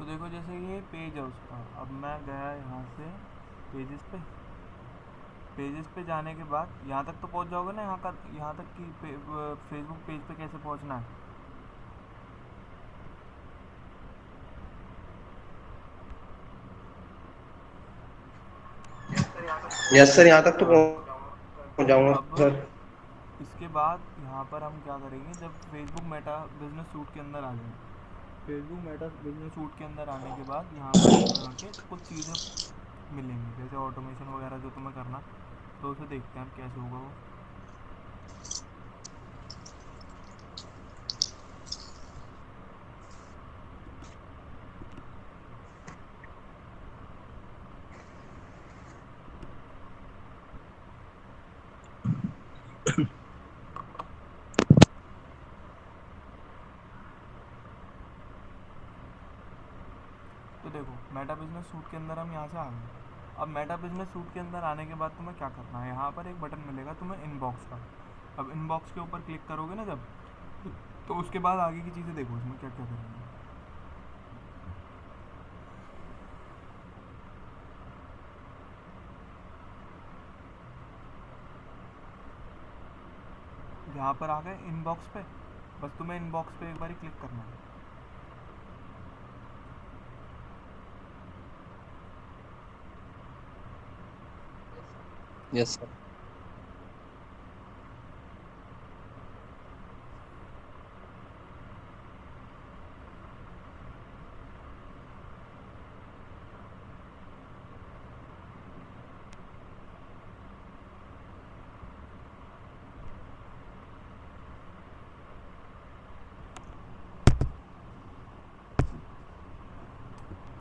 तो देखो जैसे ये पेज है उसका, अब मैं गया यहाँ से पेजेस पे। पेजेस पे जाने के बाद यहाँ तक तो पहुँच जाओगे ना, यहाँ तक कि फेसबुक पेज पे कैसे पहुँचना है। यस सर, यहाँ तक तो हाँ। पहुँच जाऊँगा अब सर। इसके बाद यहाँ पर हम क्या करेंगे, जब फेसबुक मेटा बिजनेस सूट के अंदर आ जाए, फेसबुक मेटा बिजनेस सूट के अंदर आने के बाद यहाँ पर इस तरह के कुछ चीज़ें मिलेंगी, जैसे ऑटोमेशन वगैरह जो तुम्हें करना, तो उसे देखते हैं हम कैसे होगा वो। तो देखो मेटा बिजनेस सूट के अंदर हम यहाँ से आ गए। अब मेटा बिजनेस सूट के अंदर आने के बाद तुम्हें क्या करना है, यहाँ पर एक बटन मिलेगा तुम्हें इनबॉक्स का। अब इनबॉक्स के ऊपर क्लिक करोगे ना जब, तो उसके बाद आगे की चीज़ें देखो इसमें क्या क्या करेंगे। यहाँ पर आ गए इनबॉक्स पे, बस तुम्हें इनबॉक्स पे एक बार क्लिक करना है। Yes sir.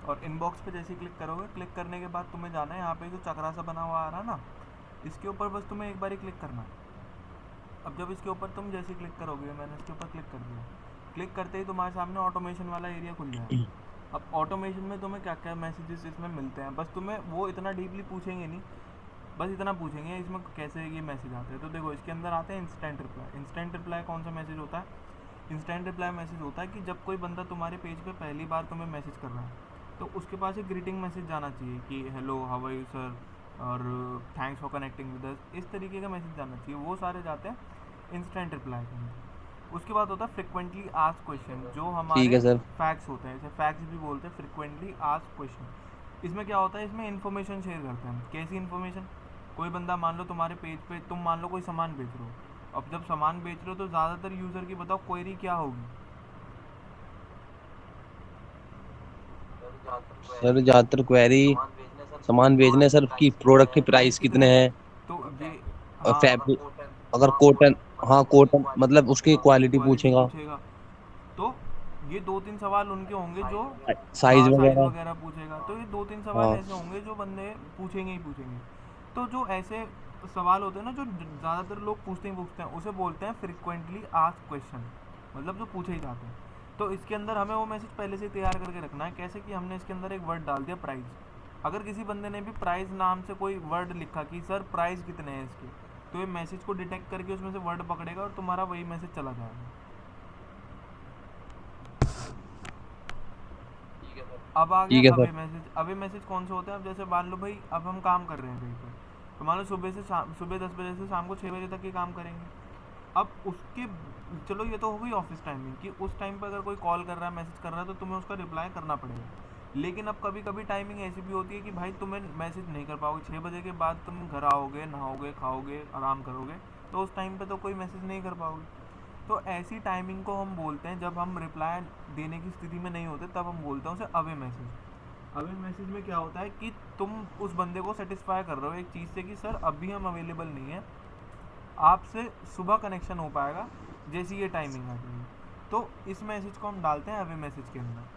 और इनबॉक्स पे जैसे ही क्लिक करोगे, क्लिक करने के बाद तुम्हें जाना है यहाँ पे जो चक्रा सा बना हुआ आ रहा है ना, इसके ऊपर बस तुम्हें एक बार ही क्लिक करना है। अब जब इसके ऊपर तुम जैसे क्लिक करोगे, मैंने इसके ऊपर क्लिक कर दिया, क्लिक करते ही तुम्हारे सामने ऑटोमेशन वाला एरिया खुल जाएगा। अब ऑटोमेशन में तुम्हें क्या क्या मैसेजेस इसमें मिलते हैं, बस तुम्हें वो इतना डीपली पूछेंगे नहीं, बस इतना पूछेंगे इसमें कैसे ये मैसेज आते हैं। तो देखो इसके अंदर आते हैं इंस्टेंट रिप्लाई। इंस्टेंट रिप्लाई कौन सा मैसेज होता है, इंस्टेंट रिप्लाई मैसेज होता है कि जब कोई बंदा तुम्हारे पेज पे पहली बार तुम्हें मैसेज कर रहा है, तो उसके पास एक ग्रीटिंग मैसेज जाना चाहिए कि hello how are you sir, और thanks for connecting with us, इस तरीके का मैसेज जाना चाहिए। वो सारे जाते हैं इंस्टेंट रिप्लाई के अंदर। उसके बाद होता है फ्रिक्वेंटली आस्क्ड क्वेश्चन, जो ठीक हमारे है सर। फैक्ट्स होते हैं, इसे फैक्ट्स भी बोलते हैं, फ्रिक्वेंटली आस्क्ड क्वेश्चन। इसमें क्या होता है, इसमें इन्फॉर्मेशन शेयर करते हैं। कैसी इन्फॉर्मेशन, कोई बंदा मान लो तुम्हारे पेज पे, तुम मान लो कोई सामान बेच रहे हो, अब जब सामान बेच रहे हो तो ज़्यादातर यूज़र की बताओ क्वेरी क्या होगी। सर ज़्यादातर क्वेरी सामान बेचने सर की प्रोडक्ट की प्राइस प्राइस कितने कितने हैं, हैं। तो ये, और हाँ, फैब्रिक, अगर कॉटन, हाँ कॉटन मतलब उसकी क्वालिटी क्वालिटी पूछेगा। पूछेगा। तो ये दो तीन सवाल उनके होंगे जो, साइज हाँ, साइज़ वगैरह। वगैरह पूछेगा। तो ये दो तीन सवाल हाँ। ऐसे होंगे जो बंदे पूछेंगे ही पूछेंगे। तो जो ऐसे सवाल होते हैं ना, जो ज़्यादातर लोग पूछते हैं उसे बोलते हैं फ्रिक्वेंटली आस्क्ड क्वेश्चन, मतलब जो पूछे ही जाते हैं। तो इसके अंदर हमें वो मैसेज पहले से तैयार करके रखना है। कैसे कि हमने इसके अंदर एक वर्ड डाल दिया प्राइस। अगर किसी बंदे ने भी प्राइस नाम से कोई वर्ड लिखा कि सर प्राइस कितने हैं इसके, तो ये मैसेज को डिटेक्ट करके उसमें से वर्ड पकड़ेगा और तुम्हारा वही मैसेज चला जाएगा। अब आ गया ठीक है sir. Away message. Away message कौन से होते हैं, अब जैसे मान लो भाई अब हम काम कर रहे हैं कहीं पर, तो मान लो सुबह 10 बजे से शाम को 6 बजे तक ही काम करेंगे। अब उसके, चलो ये तो हो गई ऑफिस टाइमिंग कि उस टाइम पर अगर कोई कॉल कर रहा है, मैसेज कर रहा है, तो तुम्हें उसका रिप्लाई करना पड़ेगा। लेकिन अब कभी कभी टाइमिंग ऐसी भी होती है कि भाई तुम्हें मैसेज नहीं कर पाओगे, 6 बजे के बाद तुम घर आओगे, नहाओगे, खाओगे, आराम करोगे, तो उस टाइम पे तो कोई मैसेज नहीं कर पाओगे। तो ऐसी टाइमिंग को हम बोलते हैं, जब हम रिप्लाई देने की स्थिति में नहीं होते तब हम बोलते हैं उसे अवे मैसेज। अवे मैसेज में क्या होता है कि तुम उस बंदे को सेटिस्फाई कर रहे हो एक चीज़ से कि सर अभी हम अवेलेबल नहीं है, आपसे सुबह कनेक्शन हो पाएगा जैसी ये टाइमिंग आ जाएगी। तो इस मैसेज को हम डालते हैं अवे मैसेज के अंदर।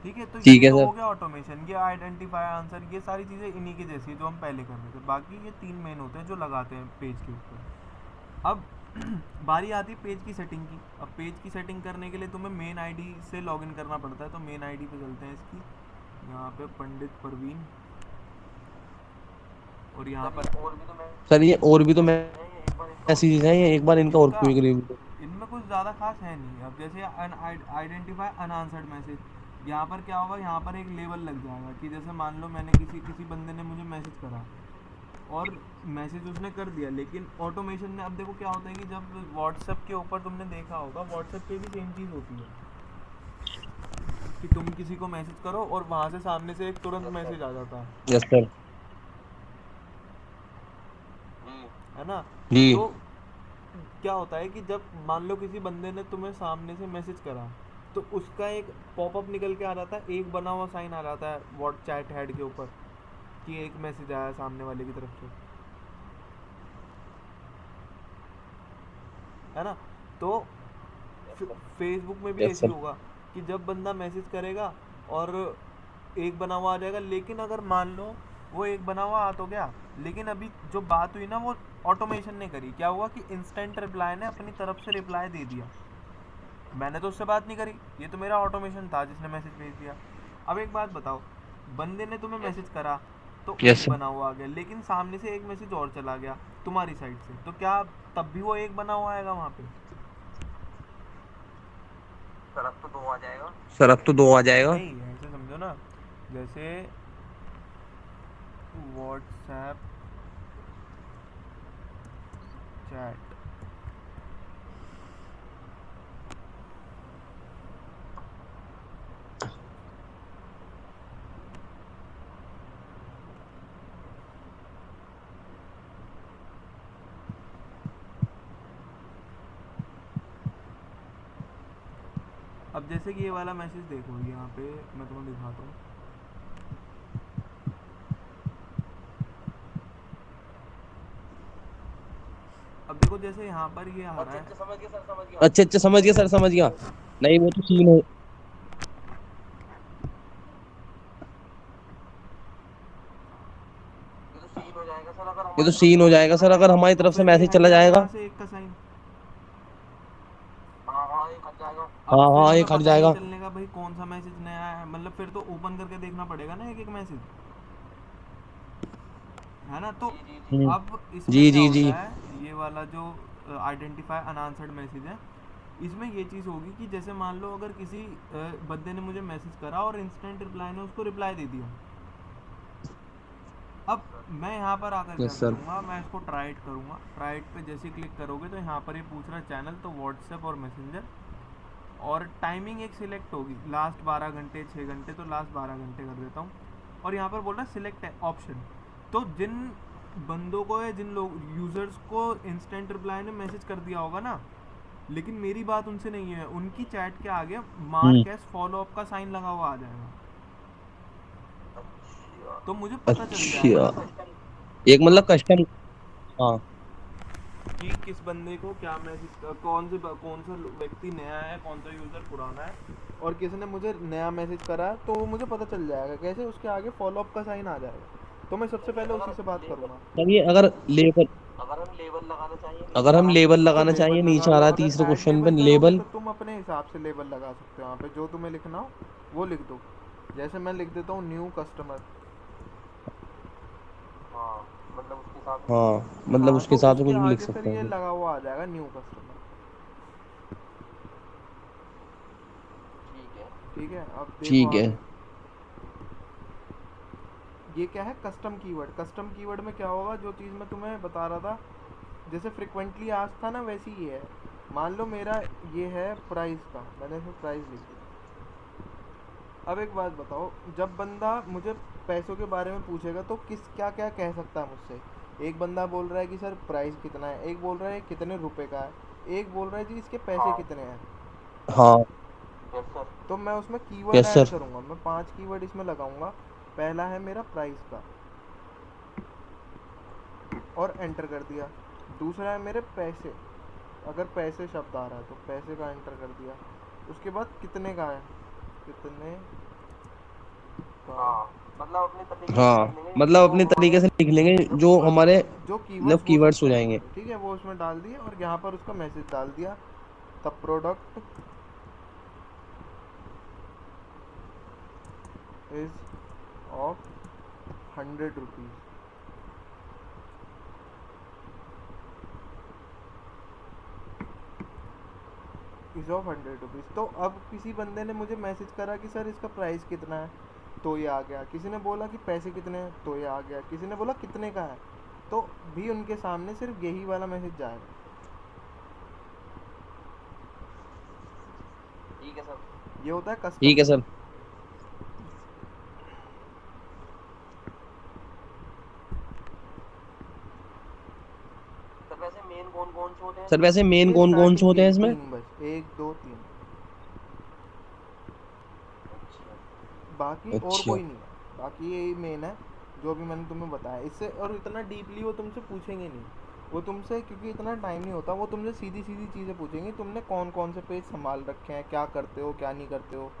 ठीक है, तो ठीक ये है तो सर। हो गया ऑटोमेशन, ये आइडेंटिफाई आंसर, ये सारी चीज़ें इन्हीं की जैसी है जो हम पहले कर रहे थे। बाकी ये तीन मेन होते हैं जो लगाते हैं पेज के ऊपर। अब बारी आती है पेज की सेटिंग की। अब पेज की सेटिंग करने के लिए तुम्हें मेन आईडी से लॉगिन करना पड़ता है। तो मेन आईडी पे चलते हैं इसकी, यहाँ पे पंडित परवीन, और यहाँ पर सर ये और भी तो मैसेजेस हैं, ये एक बार इनका और इनका, क्विक रिव्यू। इनमें में कुछ ज़्यादा खास है नहीं। अब जैसे आइडेंटिफाई अनआंसर्ड मैसेज, यहाँ पर क्या होगा, यहाँ पर एक लेबल लग जाएगा कि जैसे मान लो मैंने किसी बंदे ने मुझे मैसेज करा और मैसेज उसने कर दिया, लेकिन ऑटोमेशन में अब देखो क्या होता है कि जब व्हाट्सएप के ऊपर तुमने देखा होगा, व्हाट्सएप पे भी सेम चीज़ होती है कि तुम किसी को मैसेज करो और वहाँ से सामने से एक तुरंत मैसेज आ जाता यस सर। है ना। जी। तो क्या होता है कि जब मान लो किसी बंदे ने तुम्हें सामने से मैसेज करा, तो उसका एक पॉपअप निकल के आ जाता है, एक बना हुआ साइन आ जाता है व्हाट चैट हेड के ऊपर कि एक मैसेज आया सामने वाले की तरफ से, है ना। तो फेसबुक में भी यस ऐसे ही सर। होगा कि जब बंदा मैसेज करेगा और एक बना हुआ आ जाएगा, लेकिन अगर मान लो वो एक बना हुआ आ तो गया, लेकिन अभी जो बात हुई ना वो ऑटोमेशन ने करी, क्या हुआ कि इंस्टेंट रिप्लाई ने अपनी तरफ से रिप्लाई दे दिया, मैंने तो उससे बात नहीं करी, ये तो मेरा ऑटोमेशन था जिसने मैसेज भेज दिया। अब एक बात बताओ, बंदे ने तुम्हें मैसेज करा तो यस एक सर। बना हुआ आ गया, लेकिन सामने से एक मैसेज और चला गया तुम्हारी साइड से, तो क्या तब भी वो एक बना हुआ आएगा वहाँ पे? सर अब तो दो आ जाएगा। नहीं, ऐसे समझो ना, जैसे व्हाट्सएप चैट, अब जैसे कि ये वाला मैसेज देखो, यहाँ पे मैं तुम्हें दिखाता हूँ। अब देखो जैसे यहाँ पर ये आ रहा है, अच्छा अच्छा समझ गया सर, समझ गया। नहीं वो तो सीन हो, ये तो सीन हो जाएगा सर अगर हमारी तो तरफ से फिर ये मैसेज हट चला गया जाएगा। यहाँ से एक का साइन। अब हाँ फिर हाँ ये हमें हट पता नहीं जाएगा। चलने का भाई कौन सा मैसेज नया है, मतलब फिर तो ओपन करके देखना पड़ेगा ना एक एक मैसेज, है ना। तो हम्म। अब इसमें जी क्या जी जी। होता है, ये वाला जो आइडेंटिफाई अनआंसर्ड मैसेज है, इसमें ये चीज़ होगी कि जैसे मान लो अगर किसी बंदे ने मुझे मैसेज करा और इंस्टेंट रिप्लाई ने उसको रिप्लाई दे दिया, अब मैं यहाँ पर आकर क्या यस सर। करूँगा, मैं इसको ट्राइट करूँगा, ट्राइट पे जैसे क्लिक करोगे तो यहाँ पर ये पूछ रहा है चैनल, तो व्हाट्सएप और मैसेंजर, और टाइमिंग एक सिलेक्ट होगी, लास्ट 12 घंटे 6 घंटे, तो लास्ट 12 घंटे कर देता हूँ। और यहाँ पर बोल रहा है सिलेक्ट ऑप्शन, तो जिन बंदों को या जिन लोग यूज़र्स को इंस्टेंट रिप्लाई ने मैसेज कर दिया होगा ना, लेकिन मेरी बात उनसे नहीं है, उनकी चैट के आगे हम्म। मार्क एस फॉलो अप का साइन लगा हुआ आ जाएगा, तो मुझे पता चल अच्छा, जाएगा एक मतलब कस्टम। हाँ। कि किस बंदे को क्या मैसेज, कौन सा व्यक्ति नया है, कौन सा यूज़र पुराना है, और किसी ने मुझे नया मैसेज करा है, तो वो मुझे पता चल जाएगा कैसे, उसके आगे फॉलो अप का साइन आ जाएगा, तो मैं सबसे पहले उसी से बात करूँगा। तब ये अगर लेबल, अगर हम लेबल तो लगाना लेबल चाहिए, लगा नीचे आ लो, रहा है अगर तीसरे ऐड क्वेश्चन पे लेबल करोगे लेबल। तो तुम अपने हिसाब से लेबल लगा सकते हो, यहाँ पे जो तुम्हें लिखना हो वो लिख दो, जैसे मैं लिख देता हूँ न्यू कस्टमर। हाँ मतलब हाँ, उसके तो हिसाब से उसके कुछ भी लिख आगे फिर सकते ये हैं। लगा हुआ आ जाएगा न्यू कस्टमर। ठीक है, अब देखो ठीक है। आगे, ये क्या है, कस्टम कीवर्ड। कस्टम कीवर्ड में क्या होगा, जो चीज़ मैं तुम्हें बता रहा था, जैसे फ्रिक्वेंटली आस्क था ना, वैसे ही है। मान लो मेरा ये है प्राइस का, मैंने इसमें प्राइस लिख दिया। अब एक बात बताओ, जब बंदा मुझे पैसों के बारे में पूछेगा तो किस क्या क्या कह सकता है मुझसे। एक बंदा बोल रहा है कि सर प्राइस कितना है, एक बोल रहा है कितने रुपए का है, एक बोल रहा है जी इसके पैसे कितने हैं। हाँ। तो मैं उसमें कीवर्ड यस ऐड सर। करूँगा, मैं 5 कीवर्ड इसमें लगाऊंगा। पहला है मेरा प्राइस का, और एंटर कर दिया। दूसरा है मेरे पैसे, अगर पैसे शब्द आ रहा है तो पैसे का एंटर कर दिया। उसके बाद कितने का है, कितने का, हाँ मतलब अपने तरीके से लिख लेंगे जो हमारे जो मतलब कीवर्ड्स हो कीवर्ड्स हो सकते हैं जाएंगे। हमारे, ठीक है, वो उसमें डाल दिए, और यहाँ पर उसका मैसेज डाल दिया। The product is of 100 rupees. Is of 100 rupees. तो अब किसी बंदे ने मुझे मैसेज करा कि सर इसका प्राइस कितना है, तो ये आ गया। किसी ने बोला कि पैसे कितने हैं, तो ये आ गया। किसी ने बोला कितने का है, तो भी उनके सामने सिर्फ यही वाला मैसेज जाएगा। ठीक है सर। ये होता है ठीक है कस्टम। सर। सर वैसे मेन कौन कौन से होते हैं सर इसमें? वैसे मेन ये कौन कौन से स्टार्टिंग के होते हैं ही इसमें? 3 बस, 1 2 3, अच्छा। बाकी और अच्छा। कोई नहीं है। बाकी यही मेन है जो भी मैंने तुम्हें बताया। इससे और इतना डीपली वो तुमसे पूछेंगे नहीं। वो तुमसे, क्योंकि इतना टाइम नहीं होता, वो तुमसे सीधी सीधी चीज़ें पूछेंगे, तुमने कौन कौन से पेज संभाल रखे हैं, क्या करते हो क्या नहीं करते हो।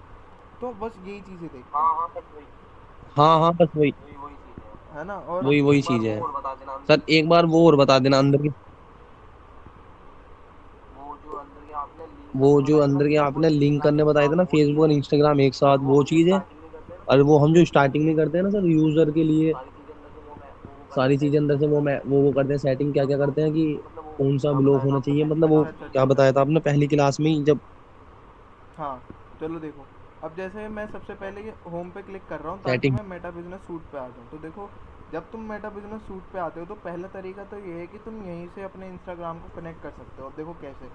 तो बस यही चीज़ें देखते हाँ हैं, हाँ, बस वही हाँ हाँ, बस वही वही वही चीज़ है। है ना। और वही सर वही एक बार चीज वो है। और बता देना अंदर सर एक बार वो और बता देना अंदर की, वो जो अंदर के आपने लिंक वो करने जो बताए थे ना, अंदर के फेसबुक और आपने लिंक इंस्टाग्राम करने एक बताए थे साथ, ना, वो चीज़ फेसबुक और है। इंस्टाग्राम एक और साथ, वो वो हम जो चीज है। स्टार्टिंग में करते हैं ना और सर, वो हम जो स्टार्टिंग में करते हैं ना सर, यूजर के लिए सारी चीज़ें अंदर से वो करते हैं सारी चीजें सेटिंग अंदर से कैसे वो मैं करते हैं। वो करते हैं सेटिंग, क्या हाँ क्या तो करते हैं कि उसमें मतलब वो कौन सा क्या ब्लॉक बताया था होना आपने चाहिए, पहली मतलब वो अच्छा क्लास अच्छा में? क्या ठीक है। बताया था आपने पहली क्लास में ही जब। हाँ चलो देखो, अब जैसे मैं सबसे पहले ये होम पे क्लिक कर रहा हूँ ताकि सेटिंग। मैं मेटा बिजनेस सूट पे आ जाऊँ। तो देखो, जब तुम मेटा बिजनेस सूट पे आते हो तो पहला तरीका तो ये है कि तुम यहीं से अपने इंस्टाग्राम को कनेक्ट कर सकते हो। अब देखो कैसे,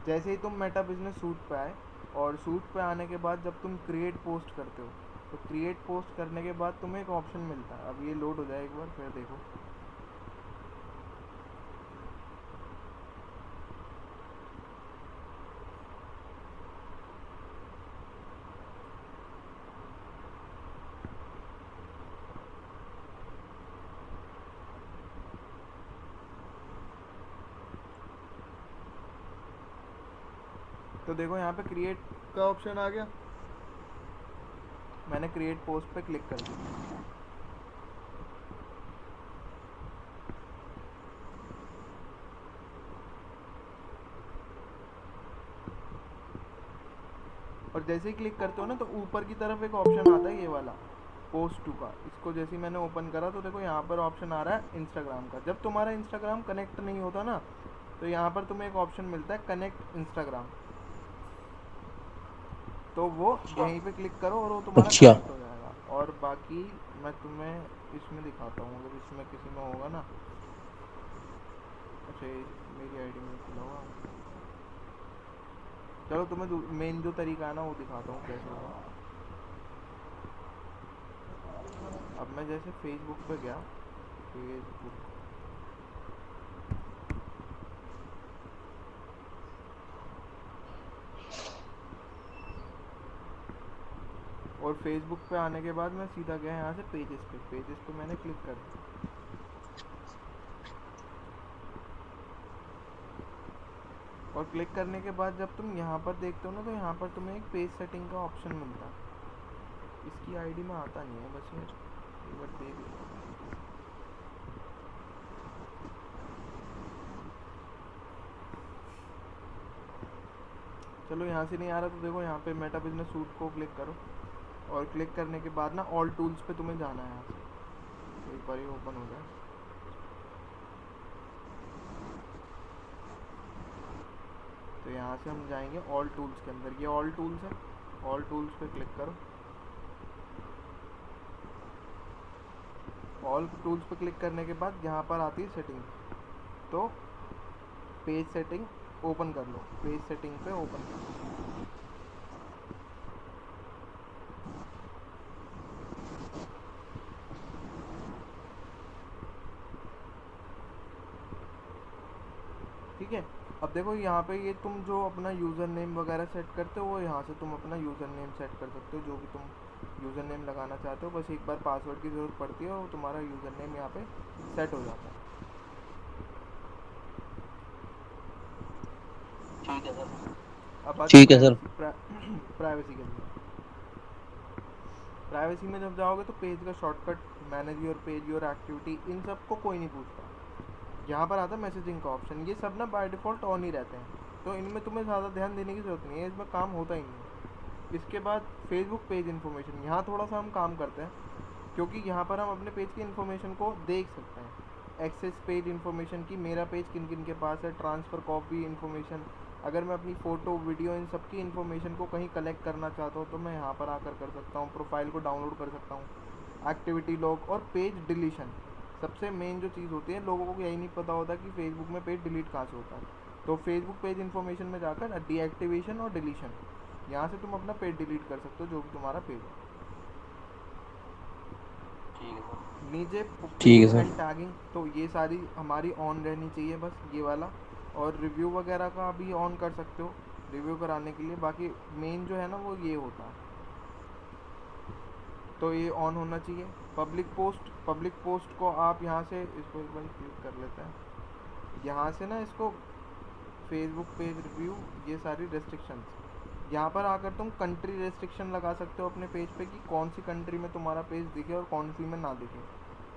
जैसे ही तुम मेटा बिजनेस सूट पे आए, और सूट पे आने के बाद जब तुम क्रिएट पोस्ट करते हो, तो क्रिएट पोस्ट करने के बाद तुम्हें एक ऑप्शन मिलता है। अब ये लोड हो जाए एक बार, फिर देखो। तो देखो यहाँ पे क्रिएट का ऑप्शन आ गया, मैंने क्रिएट पोस्ट पे क्लिक कर दिया। और जैसे ही क्लिक करते हो ना, तो ऊपर की तरफ एक ऑप्शन आता है ये वाला, पोस्ट टू का। इसको जैसे ही मैंने ओपन करा तो देखो यहाँ पर ऑप्शन आ रहा है इंस्टाग्राम का। जब तुम्हारा इंस्टाग्राम कनेक्ट नहीं होता ना, तो यहाँ पर तुम्हें एक ऑप्शन मिलता है कनेक्ट इंस्टाग्राम। तो वो अच्छा। यहीं पे क्लिक करो और वो तुम्हारा अच्छा। कनेक्ट हो जाएगा। और बाकी मैं तुम्हें इसमें दिखाता हूँ, अगर इसमें किसी में होगा ना। अच्छा मेरी आईडी में खुला हुआ। चलो तुम्हें मेन जो तरीका है ना वो दिखाता हूँ कैसे होगा। अब मैं जैसे फेसबुक पे गया, फेसबुक, और फेसबुक पे आने के बाद मैं सीधा गया यहाँ से पेजेस पे। पेजेस पे मैंने क्लिक कर दिया, और क्लिक करने के बाद जब तुम यहाँ पर देखते हो ना, तो यहाँ पर तुम्हें एक पेज सेटिंग का ऑप्शन मिलता है। इसकी आईडी में आता नहीं है, बस ये एक बार देख लो। चलो यहाँ से नहीं आ रहा तो देखो यहाँ पे मेटा बिजनेस सूट को क्लिक करो, और क्लिक करने के बाद ना ऑल टूल्स पे तुम्हें जाना है। यहाँ से एक बार ये ओपन हो जाए, तो यहाँ से हम जाएंगे ऑल टूल्स के अंदर। ये ऑल टूल्स है, ऑल टूल्स पे क्लिक करो। ऑल टूल्स पे क्लिक करने के बाद यहाँ पर आती है सेटिंग, तो पेज सेटिंग ओपन कर लो। पेज सेटिंग पे ओपन कर लो। ठीक है। अब देखो यहाँ पे ये तुम जो अपना यूज़र नेम वगैरह सेट करते हो, वो यहाँ से तुम अपना यूज़र नेम सेट कर सकते हो, जो भी तुम यूज़र नेम लगाना चाहते हो। बस एक बार पासवर्ड की ज़रूरत पड़ती है और तुम्हारा यूज़र नेम यहाँ पे सेट हो जाता है। ठीक है सर। अब आती ठीक है सर। प्राइवेसी। प्राइवेसी के लिए, प्राइवेसी में जब जाओगे तो पेज का shortcut, manage your page, your activity, इन सब को कोई नहीं पूछता। यहाँ पर आता है मैसेजिंग का ऑप्शन। ये सब ना बाय डिफ़ॉल्ट ऑन ही रहते हैं, तो इनमें तुम्हें ज़्यादा ध्यान देने की ज़रूरत नहीं है, इसमें काम होता ही नहीं है। इसके बाद फेसबुक पेज इन्फॉर्मेशन, यहाँ थोड़ा सा हम काम करते हैं, क्योंकि यहाँ पर हम अपने पेज की इन्फॉर्मेशन को देख सकते हैं। एक्सेस पेज इन्फॉर्मेशन की, मेरा पेज किन किन के पास है, ट्रांसफ़र कॉपी इन्फॉर्मेशन, अगर मैं अपनी फ़ोटो वीडियो इन सब की इन्फॉर्मेशन को कहीं कलेक्ट करना चाहता हूँ तो मैं यहाँ पर आकर कर सकता हूँ, प्रोफाइल को डाउनलोड कर सकता हूँ। एक्टिविटी लॉग और पेज डिलीशन, सबसे मेन जो चीज़ होती है, लोगों को यही नहीं पता होता कि फेसबुक में पेज डिलीट कहाँ से होता है। तो फेसबुक पेज इन्फॉर्मेशन में जाकर डीएक्टिवेशन और डिलीशन, यहाँ से तुम अपना पेज डिलीट कर सकते हो जो भी तुम्हारा पेज है। ठीक है सर। नीचे ठीक है पोस्ट सर। एंड टैगिंग, तो ये सारी हमारी ऑन रहनी चाहिए बस, ये वाला। और रिव्यू वगैरह का भी ऑन कर सकते हो रिव्यू कराने के लिए, बाकी मेन जो है ना वो ये होता है, तो ये ऑन होना चाहिए। पब्लिक पोस्ट को आप यहाँ से इसको एक बार क्लिक कर लेते हैं, यहाँ से ना इसको फेसबुक पेज रिव्यू, ये सारी रेस्ट्रिक्शंस, यहाँ पर आकर तुम कंट्री रेस्ट्रिक्शन लगा सकते हो अपने पेज पे कि कौन सी कंट्री में तुम्हारा पेज दिखे और कौन सी में ना दिखे,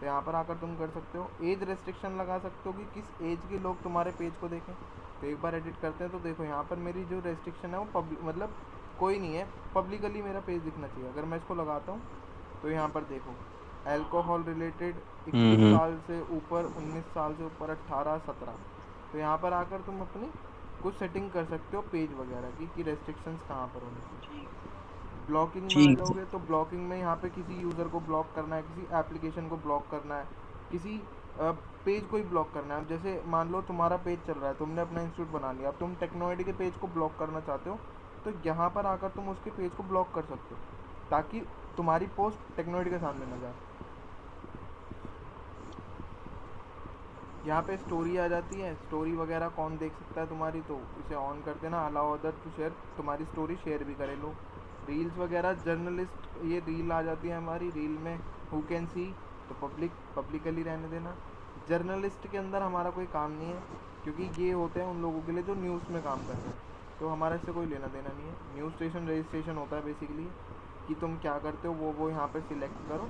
तो यहाँ पर आकर तुम कर सकते हो। एज रेस्ट्रिक्शन लगा सकते हो कि किस एज के लोग तुम्हारे पेज को देखें। तो एक बार एडिट करते हैं तो देखो यहाँ पर मेरी जो रेस्ट्रिक्शन है वो पब्लिक, मतलब कोई नहीं है, पब्लिकली मेरा पेज दिखना चाहिए। अगर मैं इसको लगाता हूँ तो यहाँ पर देखो, अल्कोहल रिलेटेड 21 हम्म। साल से ऊपर, 19 साल से ऊपर, 18, 17। तो यहाँ पर आकर तुम अपनी कुछ सेटिंग कर सकते हो पेज वगैरह की कि रेस्ट्रिक्शंस कहाँ पर होनी चाहिए। ठीक। ब्लॉकिंग में आ ठीक है सर। जाओगे तो ब्लॉकिंग में यहाँ पे किसी यूज़र को ब्लॉक करना है, किसी एप्लीकेशन को ब्लॉक करना है, किसी पेज को ही ब्लॉक करना है। अब जैसे मान लो तुम्हारा पेज चल रहा है, तुमने अपना इंस्टीट्यूट बना लिया, अब तुम टेक्नोआईडी के पेज को ब्लॉक करना चाहते हो, तो यहाँ पर आकर तुम उसके पेज को ब्लॉक कर सकते हो ताकि तुम्हारी पोस्ट टेक्नोआईडी के सामने ना जाए। यहाँ पे स्टोरी आ जाती है, स्टोरी वगैरह कौन देख सकता है तुम्हारी, तो इसे ऑन कर देना, अलाउ अदर टू शेयर, तुम्हारी स्टोरी शेयर भी करे लोग। रील्स वगैरह, जर्नलिस्ट, ये रील आ जाती है हमारी, रील में हु कैन सी, तो पब्लिकली रहने देना। जर्नलिस्ट के अंदर हमारा कोई काम नहीं है, क्योंकि ये होते हैं उन लोगों के लिए जो न्यूज़ में काम कर रहे हैं, तो हमारा इससे कोई लेना देना नहीं है। न्यूज़ स्टेशन रजिस्ट्रेशन होता है बेसिकली कि तुम क्या करते हो वो यहाँ पे सिलेक्ट करो,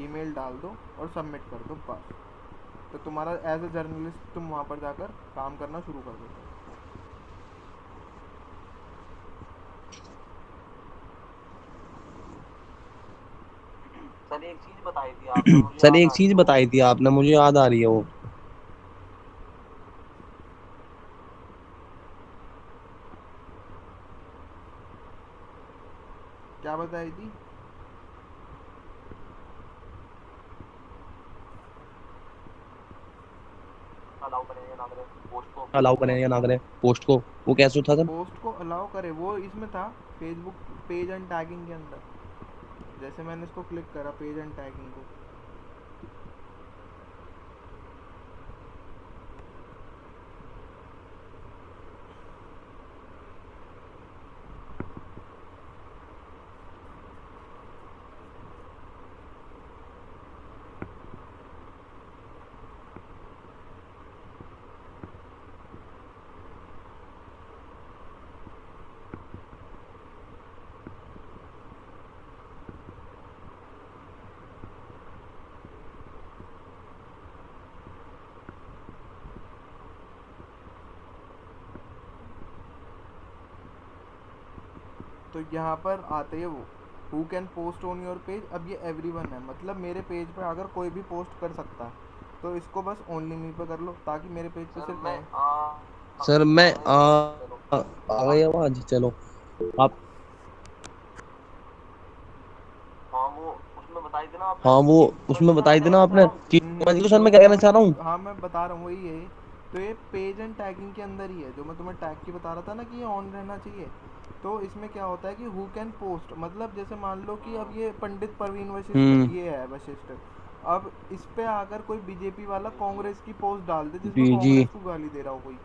ईमेल डाल दो और सबमिट कर दो, बस। तो तुम्हारा एज अ जर्नलिस्ट तुम वहाँ पर जाकर काम करना शुरू कर देते हो। सर एक चीज बताई थी आपने, मुझे सर याद एक आ रही चीज है वो। बताई थी आपने, मुझे याद आ रही है वो। क्या बताई थी? अलाउ करें या ना करें पोस्ट को। अलाउ करें या ना करें पोस्ट को, वो कैसे था सर? पोस्ट को अलाउ करे, वो इसमें था फेसबुक पेज एंड टैगिंग के अंदर। जैसे मैंने इसको क्लिक करा पेज एंड टैगिंग को, तो यहाँ पर आते हैं वो who can post on your page. अब ये एवरीवन है, मतलब मेरे पेज पे अगर कोई भी पोस्ट कर सकता है, तो इसको बस ओनली मी पे कर लो ताकि मेरे पेज पे सर सिर्फ मैं मैं। सर मैं आ गई आवाज, चलो। आ गई आवाज, चलो आप। हाँ वो उसमें बताई थी ना आपने हाँ वो कि बस उसमें बताई थी ना टैग आपने करो। कि समझ लो सर मैं क्या वही तो कहना चाह रहा हूँ। हाँ मैं बता रहा हूँ, वही है। तो ये पेज एंड टैगिंग के अंदर ही है, जो मैं तुम्हें टैग की बता रहा था ना कि ये ऑन रहना चाहिए। तो इसमें क्या होता है कि हु कैन पोस्ट, मतलब जैसे मान लो कि अब ये पंडित परवीन वशिष्ठ हम्म। ये है वशिष्ठ, अब इस पे आकर कोई बीजेपी वाला जी जी। कांग्रेस की पोस्ट डाल दे जिसमें जी जी। कांग्रेस को गाली दे रहा हो कोई,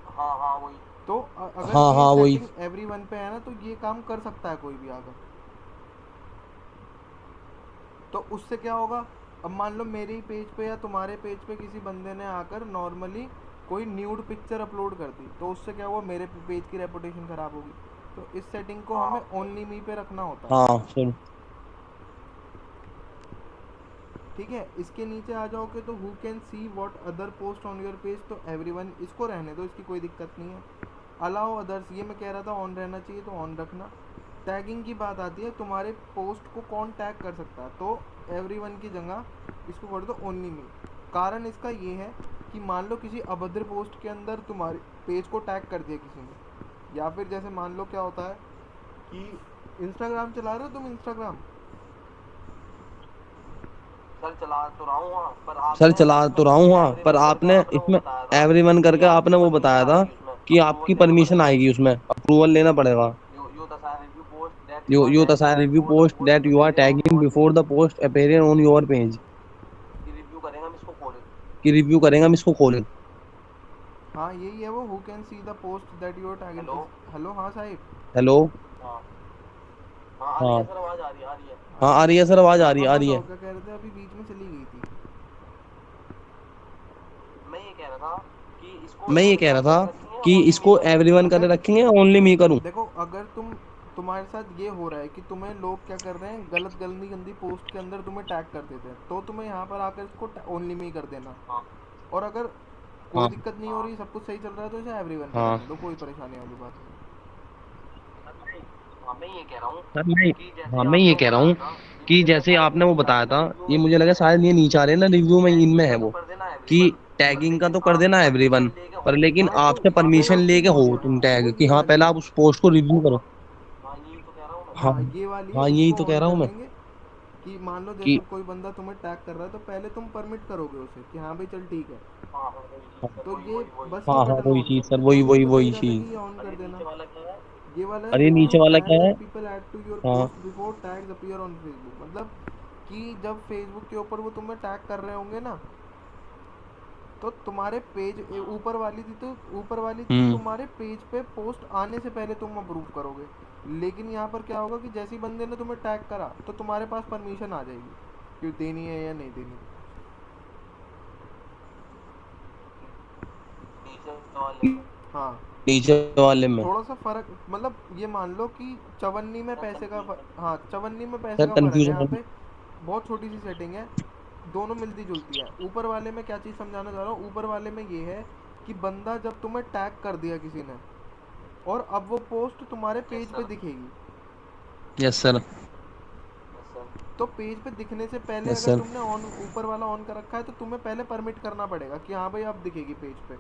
हाँ हाँ वही। तो अगर हाँ ये हाँ वही। सेटिंग एवरीवन पे है ना, तो ये काम कर सकता है कोई भी आकर। तो उससे क्या होगा, अब मान लो मेरे ही पेज पे या तुम्हारे पेज पे किसी बंदे ने आकर नॉर्मली कोई न्यूड पिक्चर अपलोड कर दी, तो उससे क्या हुआ, मेरे पेज की रेपुटेशन ख़राब होगी। तो इस सेटिंग को हाँ हमें ओनली मी पे रखना होता है। हाँ सर। ठीक है, इसके नीचे आ जाओगे तो who can see what other post on your page, तो एवरीवन इसको रहने दो, इसकी कोई दिक्कत नहीं है। अलाउ अदर्स, ये मैं कह रहा था ऑन रहना चाहिए, तो ऑन रखना। टैगिंग की बात आती है, तुम्हारे पोस्ट को कौन टैग कर सकता है, तो एवरीवन की जगह इसको कर दो ओनली मी। कारण इसका ये है कि मान लो किसी अभद्र पोस्ट के अंदर तुम्हारे पेज को टैग कर दिया किसी ने, या फिर जैसे मान लो क्या होता है कि इंस्टाग्राम चला रहे हो तुम, इंस्टाग्राम सर चला तो रहा हूँ वहाँ, पर सर आपने चला तो इसमें रहा हूँ हाँ, पर एवरीवन करके आपने आपने वो इसमें बताया था एवरीवन कि करके आपकी आपने वो परमिशन बताया था आएगी, उसमें कि आपकी अप्रूवल लेना परमिशन पड़ेगा। आएगी, उसमें अप्रूवल लेना पड़ेगा। You decide review post that you You are you the tagging review before the post post that you are appearing on tagging your before page। the post appearing on your page। कि review करेंगे, हम इसको खोलें। कि review करेंगे हम इसको खोलें। हाँ यही है वो, who can see the post that you are tagging. Hello. Hello हाँ साहिब। हेलो। हाँ हाँ, आ रही है हाँ सर, आवाज़ आ रही है, आ रही है। आ हाँ रही आ है। रही है सर, आवाज आ रही है, अब आ रही बताओ है। क्या कह रहे थे, अभी बीच में चली गई थी। मैं ये कह रहा था कि इसको मैं ये कह रहा एवरीवन था करके रखेंगे, कि ओनली मी इसको करूँ। एवरीवन अगर करे रखेंगे या ओनली मी करूं। देखो, अगर तुम्हारे साथ ये हो रहा है कि तुम्हें लोग क्या कर रहे हैं, गलत गंदी गंदी पोस्ट के अंदर तुम्हें टैग कर देते हैं, तो तुम्हें यहाँ पर आकर इसको ओनली में ही कर देना। हाँ और अगर कोई हाँ दिक्कत नहीं हो हाँ रही, सब कुछ सही चल रहा है, तो इसे एवरीवन पे हाँ रहने दो, कोई परेशानी वाली बात नहीं। सर, मैं ये कह रहा हूँ सर मैं कि जैसे हाँ ही मैं आपने ये वो कह रहा बताया हूँ था, ये कि मुझे लगा जैसे शायद ये आपने वो नीचे आ बताया रहे था, ना रिव्यू ये में, मुझे लगा शायद ये नीचे आ रहे हैं ना, रिव्यू में टैगिंग इनमें है का तो वो, कर देना कि एवरीवन, पर टैगिंग का लेकिन तो कर देना आपसे एवरीवन, परमिशन लेके पर हो लेकिन तब तो आपसे आप ये परमिशन उसकी लेके हो वो तुम वो टैग कि ये हाँ वाली पहले है। आप उस पोस्ट को रिव्यू करो। हाँ हाँ, यही तो कह रहा हूँ मैं। हाँ हाँ ये वाली है, हाँ यही इसको तो कह ऑन रहा कर हूँ मैं लेंगे कि मान लो कि जैसे कोई बंदा तुम्हें टैग कर रहा है, तो पहले तुम परमिट करोगे उसे कि हाँ भाई चल ठीक है, हाँ हाँ, वही चीज़ सर, तो वही ये वही वही बस हाँ ये हाँ बटन वही ऑन चीज सर, करना है, तो वही ये वही तो वही बता ही रहा था चीज। कि ये ऑन और कर ये देना। नीचे वाला क्या है? ये वाला है अरे रिमूव नीचे वाला टैग क्या है। That people add to your हाँ post before tags appear on Facebook. मतलब कि जब फेसबुक के ऊपर वो तुम्हें टैग कर रहे होंगे ना, तो तुम्हारे पेज हम्म, ऊपर वाली थी हम्म तुम्हारे पेज पे पोस्ट आने से पहले तुम अप्रूव करोगे। लेकिन यहाँ पर क्या होगा कि जैसे ही बंदे ने तुम्हें टैग करा, तो तुम्हारे पास परमिशन आ जाएगी कि देनी है या नहीं देनी। नीचे वाले में। हाँ नीचे वाले में। थोड़ा सा फर्क, मतलब ये मान लो कि चवन्नी में सर पैसे का कंफ्यूजन। हाँ चवन्नी में पैसे सर का फर्क है यहाँ कंफ्यूजन। पे। बहुत छोटी सी सेटिंग है, दोनों मिलती जुलती है। ऊपर वाले में क्या चीज़ समझाना चाह रहा हूँ, ऊपर वाले में ये है कि बंदा जब तुम्हें टैग कर दिया किसी ने, और अब वो पोस्ट तुम्हारे यस पेज पे सर, दिखेगी, यस सर। यस सर, तो पेज पे दिखने से पहले यस अगर सर। तुमने ऑन ऊपर वाला ऑन कर रखा है, तो तुम्हें पहले परमिट करना पड़ेगा कि हाँ भाई अब दिखेगी पेज पे।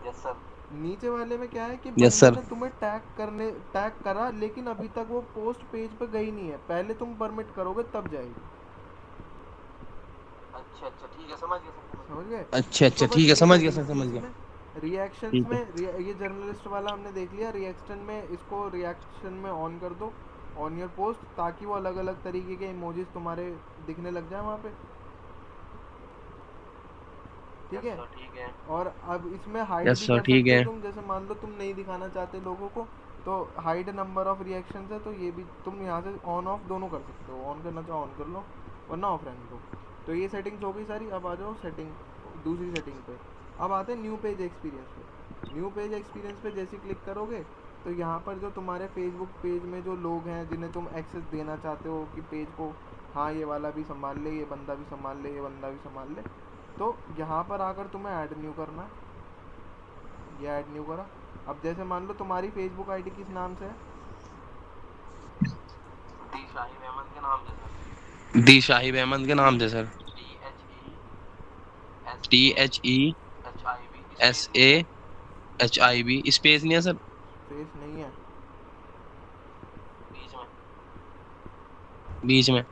Yes sir. नीचे वाले में क्या है कि यस बंदे सर। ने तुम्हें टैग करा, लेकिन अभी तक वो पोस्ट पेज पे गई नहीं है, पहले तुम परमिट करोगे तब जाएगी। अच्छा अच्छा, ठीक है, समझ गया सर, समझ समझ गया। गए। अच्छा अच्छा तो ठीक बस है, ये समझ गया सेटिंग्स सर, थी समझ गया। इसमें। रिएक्शंस ठीक में है। ये जर्नलिस्ट वाला हमने देख लिया, रिएक्शन में इसको रिएक्शन में ऑन कर दो ऑन योर पोस्ट, ताकि वो अलग अलग तरीके के इमोजीज तुम्हारे दिखने लग जाए वहाँ पे। ठीक यस है। सर, ठीक है। और अब इसमें हाइड यस भी सर कर ठीक सकते हो है। तुम, जैसे मान लो तुम नहीं दिखाना चाहते लोगों को, तो हाइड नंबर ऑफ रिएक्शंस है, तो ये भी तुम यहाँ से ऑन ऑफ दोनों कर सकते हो, ऑन करना चाहो ऑन कर लो, वरना ऑफ रहने दो। तो ये सेटिंग्स हो गई सारी। अब आ जाओ सेटिंग, दूसरी सेटिंग पे। अब आते हैं न्यू पेज एक्सपीरियंस पे। न्यू पेज एक्सपीरियंस पे जैसे क्लिक करोगे, तो यहाँ पर जो तुम्हारे फेसबुक पेज में जो लोग हैं जिन्हें तुम एक्सेस देना चाहते हो कि पेज को, हाँ ये वाला भी संभाल ले, ये बंदा भी संभाल ले, ये बंदा भी संभाल ले, तो यहाँ पर आकर तुम्हें ऐड न्यू करना है। ये ऐड न्यू करा। अब जैसे मान लो तुम्हारी फेसबुक आईडी किस नाम से है, डी शाहिद अहमद के नाम से सर। दी शाहिब अहमद के नाम से sir. THESAHIB T H E S space नहीं ए है एच आई बी स्पेस नहीं है सर। फेस नहीं है। बीच में। बीच में।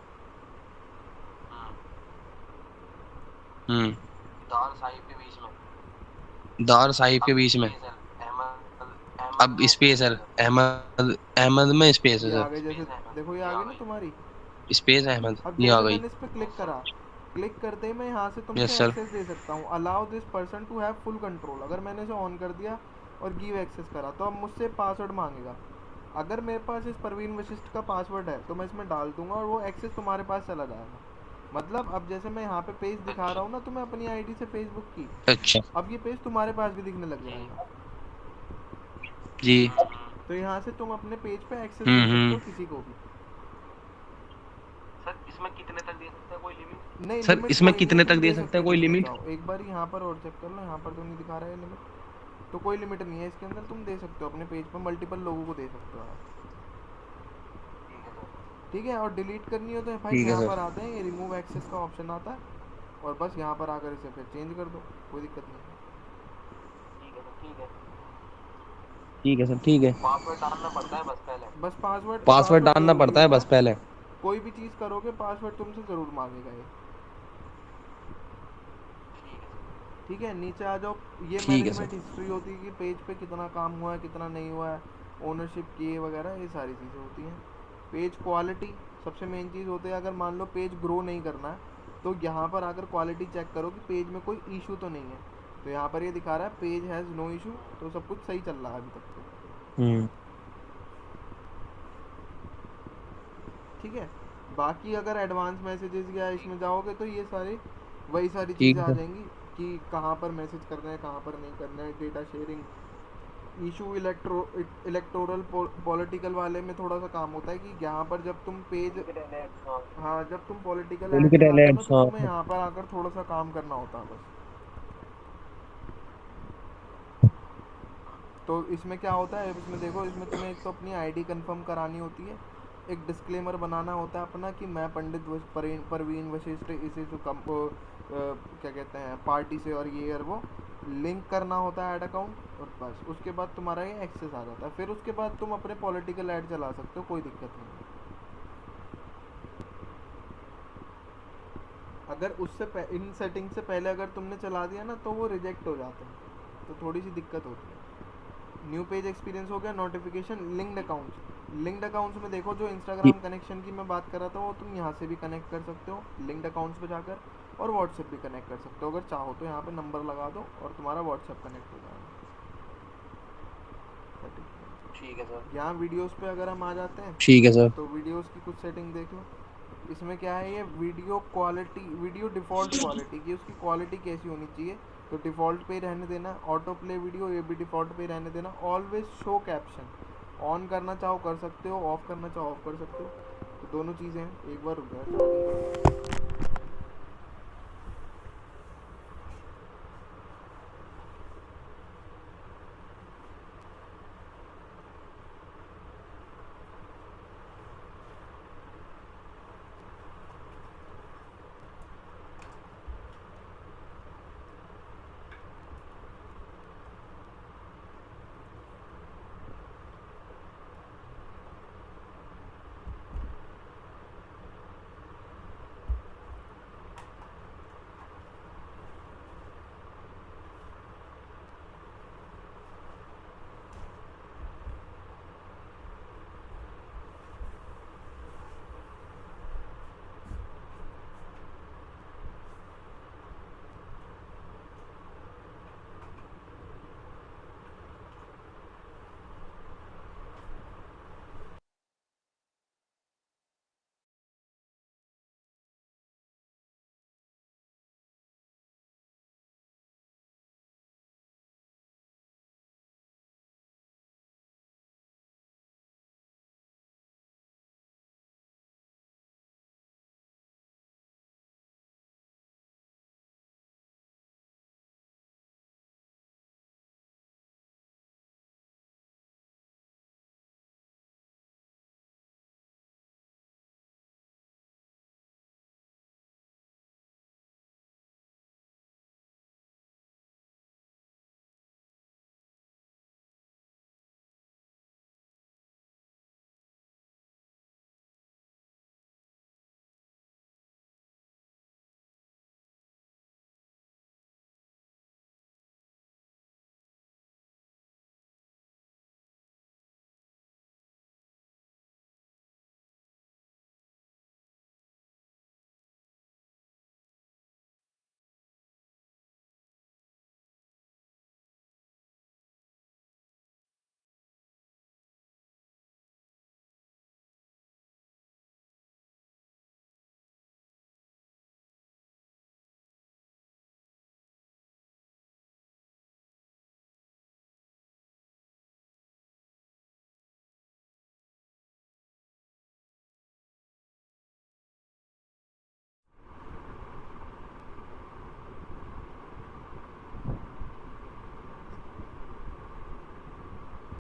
हम्म, हम्म। दार साहिब के बीच में। दार साहिब के अब बीच में। स्पेस है अहमद, अहमद अब में स्पेस स्पेस है सर, सर। अहमद अहमद में स्पेस है ये आ सर। गए जैसे, स्पेस अहमद, देखो ये ये आ आ गई ना गई। तुम्हारी। स्पेस अहमद अब ये आ जैसे गई। मैंने इस पर क्लिक यस सर। करा, क्लिक करते ही मैं यहाँ से यस तुमसे सर। एक्सेस दे सकता हूँ, allow this person to have full control. अगर मैंने इसे ऑन कर दिया और गिव एक्सेस करा, तो अब मुझसे पासवर्ड मांगेगा। अगर मेरे पास इस परवीन वशिष्ठ का पासवर्ड है, तो मैं इसमें डाल दूंगा और वो एक्सेस तुम्हारे पास चला जाएगा। मतलब अब जैसे मैं यहाँ पे पेज दिखा अच्छा रहा हूँ ना तुम्हें अपनी आईडी से फेसबुक की, अच्छा। अब ये पेज तुम्हारे पास भी दिखने लग जी। जाएगा। जी। तो यहाँ से तुम अपने पेज पे एक्सेस दे सकते हो किसी को भी। सर इसमें कितने तक दे सकते हैं, कोई लिमिट? नहीं सर लिमिट इसमें कोई नहीं है, कितने तक तुम दे दे सकते सकते हैं, हो कोई जितने लिमिट। चाहो। एक बार यहाँ पर और चेक कर लो, यहाँ पर तो नहीं दिखा रहा है लिमिट, तो कोई लिमिट नहीं है इसके अंदर, तुम दे सकते हो अपने पेज पर मल्टीपल लोगों को दे सकते हो आप। ठीक है सर। ठीक है। और डिलीट करनी हो तो भाई ठीक है यहाँ सर। पर आते हैं, ये रिमूव एक्सेस का ऑप्शन आता है, और बस यहाँ पर आकर इसे फिर चेंज कर दो, कोई दिक्कत नहीं है। ठीक है सर, ठीक है। ठीक है सर, ठीक है। पासवर्ड डालना पड़ता है बस पहले। बस पासवर्ड पासवर्ड पासवर्ड डालना ज़रूरी पड़ता है होता बस है, पहले। कोई भी चीज़ करोगे पासवर्ड तुमसे ज़रूर मांगेगा ये। ठीक है सर। ठीक है, नीचे आ जाओ। ये ठीक है मैनेजमेंट सर। हिस्ट्री होती है कि पेज पे कितना काम हुआ है, कितना नहीं हुआ है, ओनरशिप की वगैरह, ये सारी चीज़ें होती हैं। पेज क्वालिटी सबसे मेन चीज़ होती है। अगर मान लो पेज ग्रो नहीं करना है तो यहाँ पर आकर क्वालिटी चेक करो कि पेज में कोई इशू तो नहीं है। तो यहाँ पर ये दिखा रहा है पेज हैज़ नो इशू, तो सब कुछ सही चल रहा है अभी तक तो। हम्म। ठीक है, बाकी अगर एडवांस मैसेजेस या इसमें जाओगे तो ये सारे वही सारी ठीक चीज़ें है आ सर। जाएंगी कि कहाँ पर मैसेज करना है, कहाँ पर नहीं करना है। Data sharing issue electoral political वाले में थोड़ा सा काम होता है कि यहाँ पर जब तुम पेज, लिंक्ड अलर्ट्स, हाँ। हाँ जब तुम पॉलिटिकल ऐड डेलीकेट चलाते हो ना अलर्ट्स, तो हाँ। तुम्हें यहाँ पर आकर थोड़ा सा काम करना होता है बस। तो इसमें क्या होता है, इसमें देखो, इसमें तुम्हें एक तो अपनी आईडी कंफर्म करानी होती है, एक डिस्क्लेमर बनाना होता है अपना कि मैं पंडित परवीन वशिष्ठ इसी से क्या कहते हैं पार्टी से, और ये और वो लिंक करना होता है ऐड अकाउंट, और बस उसके बाद तुम्हारा ये एक्सेस आ जाता है। फिर उसके बाद तुम अपने पॉलिटिकल ऐड चला सकते हो, कोई दिक्कत नहीं है। अगर इन सेटिंग से पहले अगर तुमने चला दिया ना तो वो रिजेक्ट हो जाते हैं, तो थोड़ी सी दिक्कत होती है। न्यू पेज एक्सपीरियंस हो गया। Notification linked accounts, linked accounts में देखो जो इंस्टाग्राम कनेक्शन की मैं बात कर रहा था वो तुम यहाँ से भी कनेक्ट कर सकते हो लिंक्ड अकाउंट्स पे जाकर, और व्हाट्सएप भी कनेक्ट कर सकते हो अगर चाहो तो। यहाँ पे नंबर लगा दो और तुम्हारा व्हाट्सएप कनेक्ट हो जाएगा। ठीक है सर। यहाँ वीडियोस पे अगर हम आ जाते हैं ठीक है सर। तो वीडियोस की कुछ सेटिंग देख लो। इसमें क्या है, ये video quality, video default quality की उसकी क्वालिटी कैसी होनी चाहिए, तो डिफ़ॉल्ट पे ही रहने देना। ऑटो प्ले वीडियो ये भी डिफ़ॉल्ट पे ही रहने देना। ऑलवेज शो कैप्शन ऑन करना चाहो कर सकते हो, ऑफ करना चाहो ऑफ कर सकते हो, तो दोनों चीज़ें हैं। एक बार रुक जाओ।